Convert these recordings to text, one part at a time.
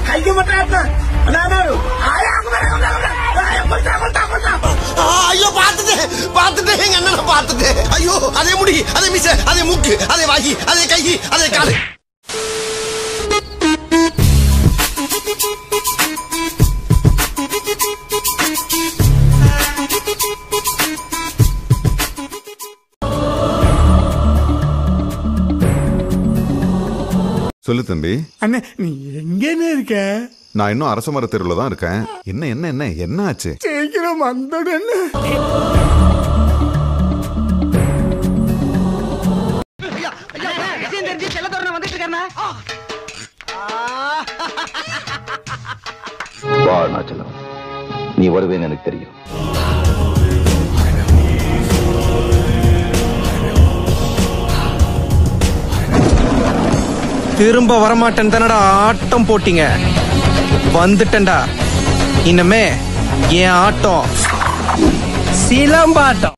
கைக்கு மட்டும் ஐயோ பாத்துட்டேன் எங்க அண்ணனை பாத்துட்டேன். ஐயோ அதே முடி, அதே மீச, அதே மூக்கு, அதே வாகி, அதே கை, அதே காலு. சொல்லு தம்பி. அண்ணே நீ எங்கன்னு இருக்க? நான் இன்னும் அரச மர தெருவுல தான் இருக்கேன். என்ன என்ன என்ன என்ன ஆச்சு? சீக்கிரம் வந்துடுன்னு. நீ வருவேன்னு எனக்கு தெரியும். திரும்ப வரமாட்டேன் தானடா ஆட்டம் போட்டீங்க. வந்துட்டேன்டா. இனிமே என் ஆட்டம் சிலம்பாட்டம்.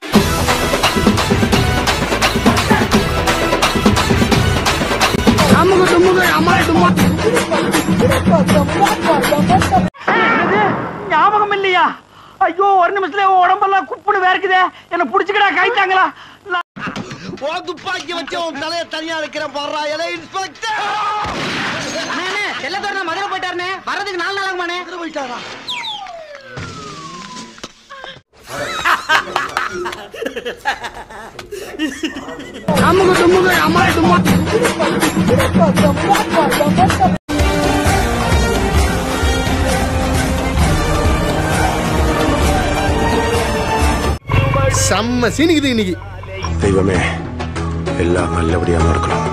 ஞாபகம் இல்லையா? ஐயோ ஒரு நிமிஷத்துல உடம்பெல்லாம் குப்புன்னு வேர்க்குதே. என்ன புடிச்சுக்கடா கைத்தாங்களா? துப்பாக்கி வச்சு உன் தலைய தனியா இருக்கிறேன் பாடுறா. இன்ஸ்பெக்டர் செல்லத்தோட மதுரை போயிட்டாருனே. வரதுக்கு 4 நாள் ஆகுமானே. மதுரை போயிட்டாரா? செம்ம சீனிக்குது இன்னைக்கு. தெய்வமே எல்லாம் நல்லபடியா நடக்கணும்.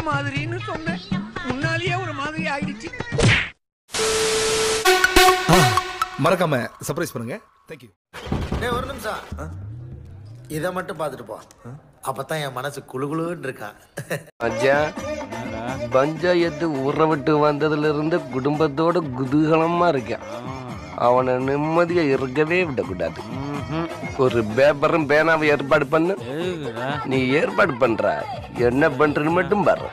மாதிரின்னு சொன்னேன். முன்னாலேயே ஒரு மாதிரி ஆயிடுச்சு. மறக்காம சர்ப்ரைஸ் பண்ணுங்க. தேங்க்யூ. ஒரு நிமிஷம் இதை மட்டும் பாத்துட்டு போ. அப்பதான் என் மனசு குளுகுளுன்னு இருக்கான். பஞ்சாயத்து ஊற விட்டு வந்ததுல இருந்து குடும்பத்தோட குதூகலமா இருக்கேன். அவனை நிம்மதியா இருக்கவே விடக்கூடாது. ஒரு பேப்பரும் பேனாவை ஏற்பாடு பண்ணு. நீ ஏற்பாடு பண்ற, என்ன பண்றன்னு மட்டும் பாரு.